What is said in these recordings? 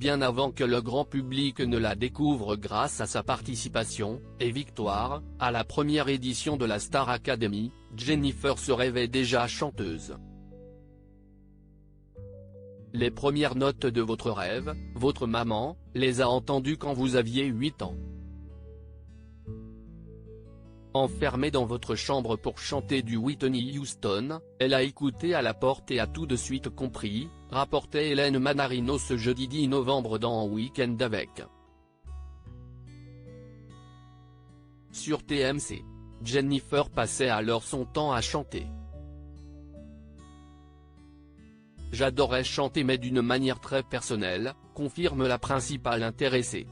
bien avant que le grand public ne la découvre grâce à sa participation, et victoire, à la première édition de la Star Academy, Jennifer se rêvait déjà chanteuse. Les premières notes de votre rêve, votre maman, les a entendues quand vous aviez 8 ans. Enfermée dans votre chambre pour chanter du Whitney Houston, elle a écouté à la porte et a tout de suite compris, rapportait Hélène Manarino ce jeudi 10 novembre dans Week-end avec. Sur TMC. Jennifer passait alors son temps à chanter. J'adorais chanter mais d'une manière très personnelle, confirme la principale intéressée.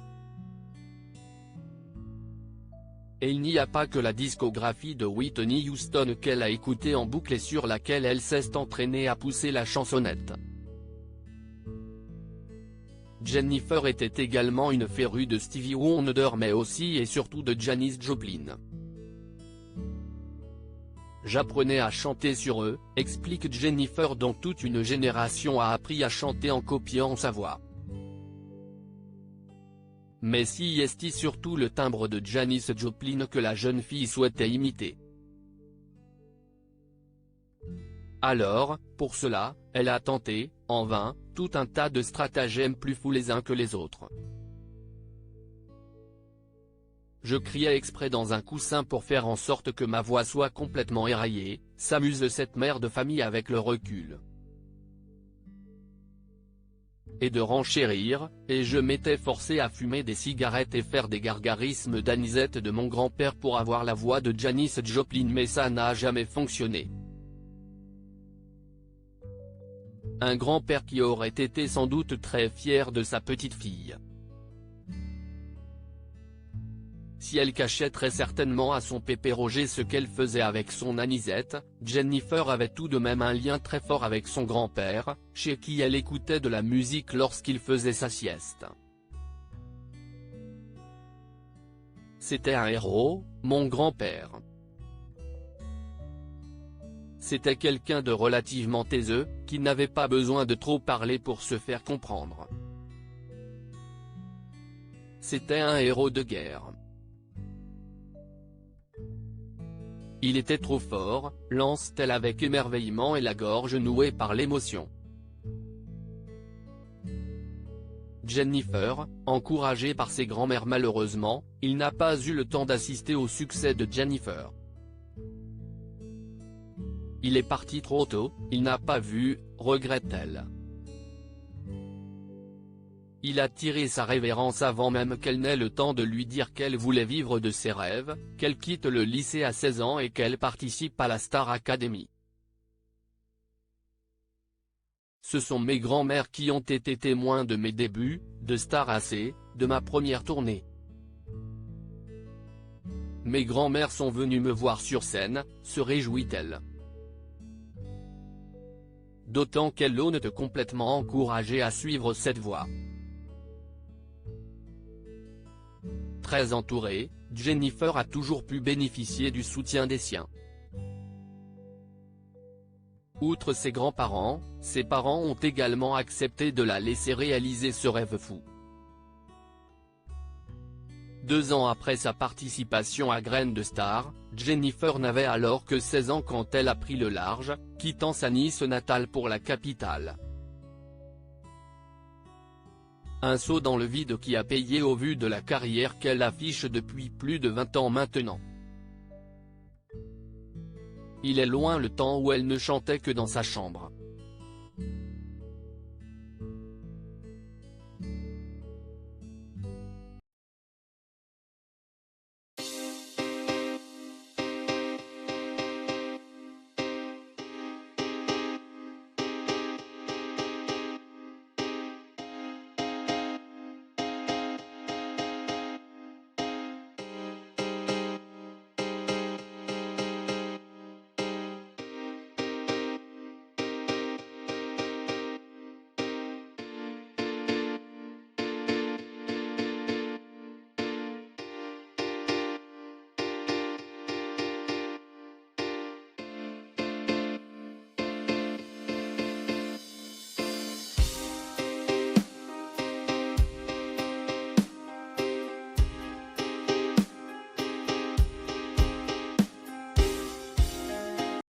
Et il n'y a pas que la discographie de Whitney Houston qu'elle a écoutée en boucle et sur laquelle elle s'est entraînée à pousser la chansonnette. Jennifer était également une férue de Stevie Wonder mais aussi et surtout de Janis Joplin. J'apprenais à chanter sur eux, explique Jennifer dont toute une génération a appris à chanter en copiant sa voix. Mais si est surtout le timbre de Janis Joplin que la jeune fille souhaitait imiter. Alors, pour cela, elle a tenté, en vain, tout un tas de stratagèmes plus fous les uns que les autres. Je criais exprès dans un coussin pour faire en sorte que ma voix soit complètement éraillée, s'amuse cette mère de famille avec le recul. Et de renchérir, et je m'étais forcé à fumer des cigarettes et faire des gargarismes d'anisette de mon grand-père pour avoir la voix de Janis Joplin mais ça n'a jamais fonctionné. Un grand-père qui aurait été sans doute très fier de sa petite fille. Si elle cachait très certainement à son pépé Roger ce qu'elle faisait avec son anisette, Jennifer avait tout de même un lien très fort avec son grand-père, chez qui elle écoutait de la musique lorsqu'il faisait sa sieste. C'était un héros, mon grand-père. C'était quelqu'un de relativement taiseux, qui n'avait pas besoin de trop parler pour se faire comprendre. C'était un héros de guerre. Il était trop fort, lance-t-elle avec émerveillement et la gorge nouée par l'émotion. Jennifer, encouragée par ses grands-mères malheureusement, il n'a pas eu le temps d'assister au succès de Jennifer. Il est parti trop tôt, il n'a pas vu, regrette-t-elle. Il a tiré sa révérence avant même qu'elle n'ait le temps de lui dire qu'elle voulait vivre de ses rêves, qu'elle quitte le lycée à 16 ans et qu'elle participe à la Star Academy. Ce sont mes grands-mères qui ont été témoins de mes débuts, de Star AC, de ma première tournée. Mes grands-mères sont venues me voir sur scène, se réjouit-elle. D'autant qu'elles l'ont complètement encouragée à suivre cette voie. Très entourée, Jennifer a toujours pu bénéficier du soutien des siens. Outre ses grands-parents, ses parents ont également accepté de la laisser réaliser ce rêve fou. 2 ans après sa participation à Graines de Star, Jennifer n'avait alors que 16 ans quand elle a pris le large, quittant sa Nice natale pour la capitale. Un saut dans le vide qui a payé au vu de la carrière qu'elle affiche depuis plus de 20 ans maintenant. Il est loin le temps où elle ne chantait que dans sa chambre.